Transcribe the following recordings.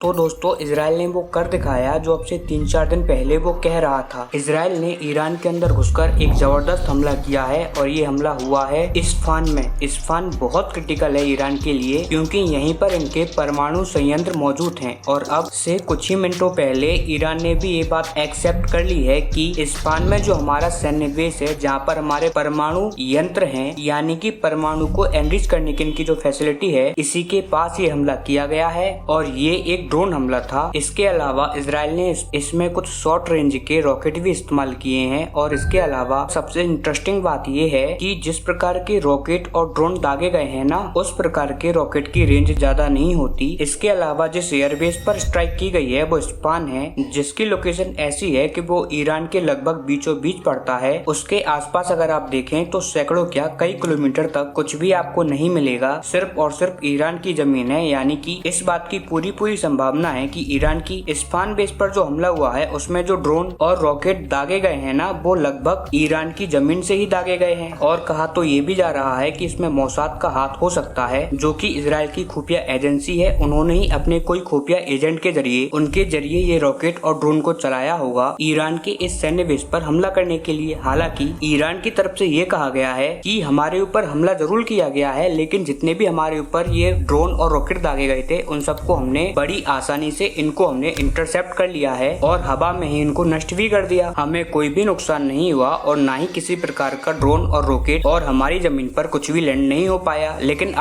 तो दोस्तों इसराइल ने वो कर दिखाया जो अब से 3-4 दिन पहले वो कह रहा था। इसराइल ने ईरान के अंदर घुसकर एक जबरदस्त हमला किया है और ये हमला हुआ है इस्फहान में। इस्फहान बहुत क्रिटिकल है ईरान के लिए क्योंकि यहीं पर इनके परमाणु संयंत्र मौजूद हैं और अब से कुछ ही मिनटों पहले ईरान ने भी ये बात एक्सेप्ट कर ली है कि इस्फहान में जो हमारा सैन्य बेस है, जहाँ पर हमारे परमाणु यंत्र हैं, यानी कि परमाणु को एनरिच करने की इनकी जो फैसिलिटी है, इसी के पास ये हमला किया गया है और ये एक ड्रोन हमला था। इसके अलावा इसराइल ने इसमें कुछ शॉर्ट रेंज के रॉकेट भी इस्तेमाल किए हैं और इसके अलावा सबसे इंटरेस्टिंग बात ये है कि जिस प्रकार के रॉकेट और ड्रोन दागे गए हैं ना, उस प्रकार के रॉकेट की रेंज ज्यादा नहीं होती। इसके अलावा जिस एयरबेस पर स्ट्राइक की गई है वो इस्फहान है, जिसकी लोकेशन ऐसी है कि वो ईरान के लगभग बीचों बीच पड़ता है। उसके आसपास अगर आप देखें तो सैकड़ों क्या कई किलोमीटर तक कुछ भी आपको नहीं मिलेगा, सिर्फ और सिर्फ ईरान की जमीन है। यानी कि इस बात की पूरी संभावना है कि ईरान की इस्फहान बेस पर जो हमला हुआ है उसमें जो ड्रोन और रॉकेट दागे गए हैं ना, वो लगभग ईरान की जमीन से ही दागे गए हैं। और कहा तो ये भी जा रहा है कि इसमें मोसाद का हाथ हो सकता है, जो कि इजराइल की खुफिया एजेंसी है। उन्होंने ही अपने कोई खुफिया एजेंट के जरिए, उनके जरिए ये रॉकेट और ड्रोन को चलाया होगा ईरान के इस सैन्य बेस पर हमला करने के लिए। हालांकि ईरान की तरफ से ये कहा गया है कि हमारे ऊपर हमला जरूर किया गया है, लेकिन जितने भी हमारे ऊपर ये ड्रोन और रॉकेट दागे गए थे उन सबको हमने बड़ी आसानी से इनको हमने इंटरसेप्ट कर लिया है और हवा में ही इनको नष्ट भी कर दिया। हमें कोई भी नुकसान नहीं हुआ और ना ही किसी प्रकार का ड्रोन और रॉकेट और हमारी जमीन पर कुछ भी लैंड नहीं हो पाया। लेकिन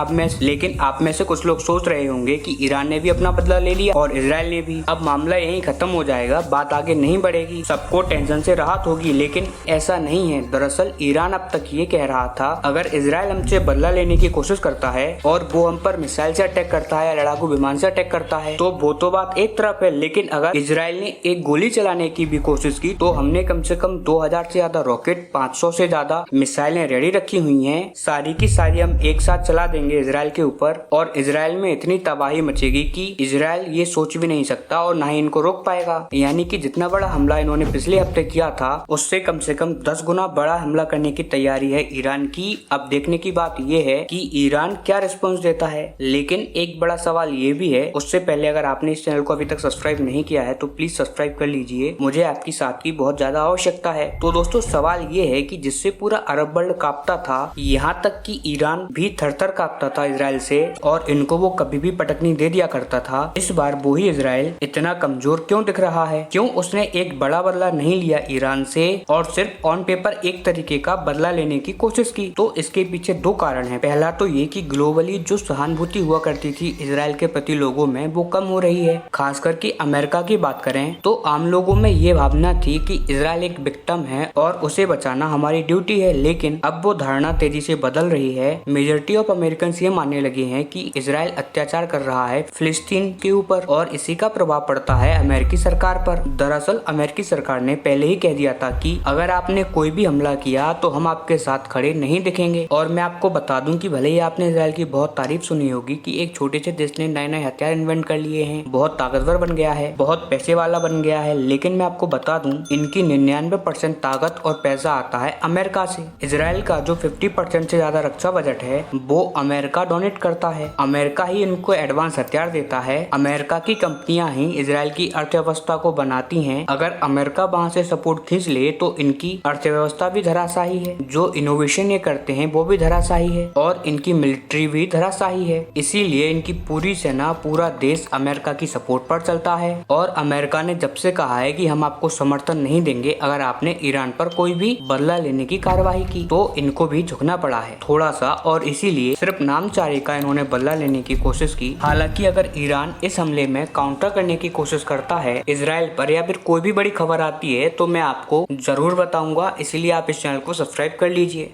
आप में से कुछ लोग सोच रहे होंगे कि ईरान ने भी अपना बदला ले लिया और इजराइल ने भी, अब मामला यहीं खत्म हो जाएगा, बात आगे नहीं बढ़ेगी, सबको टेंशन से राहत होगी। लेकिन ऐसा नहीं है। दरअसल ईरान अब तक ये कह रहा था अगर इजराइल हमसे बदला लेने की कोशिश करता है और वो हम पर मिसाइल से अटैक करता है या लड़ाकू विमान से अटैक करता है तो वो तो बात एक तरफ है, लेकिन अगर इजराइल ने एक गोली चलाने की भी कोशिश की तो हमने कम से कम 2000 से ज्यादा रॉकेट, 500 से ज्यादा मिसाइलें रेडी रखी हुई हैं। सारी की सारी हम एक साथ चला देंगे इजराइल के ऊपर और इजराइल में इतनी तबाही मचेगी कि इजराइल ये सोच भी नहीं सकता और ना ही इनको रोक पाएगा। यानी कि जितना बड़ा हमला इन्होंने पिछले हफ्ते किया था उससे कम से कम 10 गुना बड़ा हमला करने की तैयारी है ईरान की। अब देखने की बात ये है कि ईरान क्या रिस्पॉन्स देता है। लेकिन एक बड़ा सवाल ये भी है, उससे पहले अगर आपने इस चैनल को अभी तक सब्सक्राइब नहीं किया है तो प्लीज सब्सक्राइब कर लीजिए, मुझे आपकी साथ की बहुत ज्यादा आवश्यकता है। तो दोस्तों सवाल ये है कि जिससे पूरा अरब वर्ल्ड कांपता था, यहाँ तक कि ईरान भी थर-थर कांपता था इजराइल से और इनको वो कभी भी पटकनी दे दिया करता था, इस बार वो ही इजराइल इतना कमजोर क्यों दिख रहा है? क्यों उसने एक बड़ा बदला नहीं लिया ईरान से और सिर्फ ऑन पेपर एक तरीके का बदला लेने की कोशिश की? तो इसके पीछे दो कारण है। पहला तो ये कि ग्लोबली जो सहानुभूति हुआ करती थी इजराइल के प्रति लोगों में वो कम हो रही है। खास करके अमेरिका की बात करें तो आम लोगों में ये भावना थी कि इजराइल एक विक्टिम है और उसे बचाना हमारी ड्यूटी है, लेकिन अब वो धारणा तेजी से बदल रही है। मेजॉरिटी ऑफ अमेरिकन ये मानने लगे हैं कि इजराइल अत्याचार कर रहा है फिलिस्तीन के ऊपर और इसी का प्रभाव पड़ता है अमेरिकी सरकार पर। दरअसल अमेरिकी सरकार ने पहले ही कह दिया था कि अगर आपने कोई भी हमला किया तो हम आपके साथ खड़े नहीं दिखेंगे। और मैं आपको बता दूं कि भले ही आपने इजराइल की बहुत तारीफ सुनी होगी कि एक छोटे से देश ने नए-नए हथियार इन्वेंट कर लिए हैं, बहुत ताकतवर बन गया है, बहुत पैसे वाला बन गया है, लेकिन मैं आपको बता दूं इनकी 99% ताकत और पैसा आता है अमेरिका से। इजराइल का जो 50% से ज्यादा रक्षा बजट है वो अमेरिका डोनेट करता है। अमेरिका ही इनको एडवांस हथियार देता है। अमेरिका की कंपनियां ही इजराइल की अर्थव्यवस्था को बनाती हैं। अगर अमेरिका वहां से सपोर्ट खींच ले तो इनकी अर्थव्यवस्था भी धराशायी है। जो इनोवेशन ये करते हैं वो भी धराशायी है और इनकी मिलिट्री भी धराशायी है। इसीलिए इनकी पूरी सेना, पूरा देश अमेरिका की सपोर्ट पर चलता है और अमेरिका ने जब से कहा है कि हम आपको समर्थन नहीं देंगे अगर आपने ईरान पर कोई भी बदला लेने की कार्रवाई की, तो इनको भी झुकना पड़ा है थोड़ा सा और इसीलिए सिर्फ नामचारे का इन्होंने बदला लेने की कोशिश की। हालांकि अगर ईरान इस हमले में काउंटर करने की कोशिश करता है इजराइल पर या फिर कोई भी बड़ी खबर आती है तो मैं आपको जरूर बताऊंगा, इसलिए आप इस चैनल को सब्सक्राइब कर लीजिए।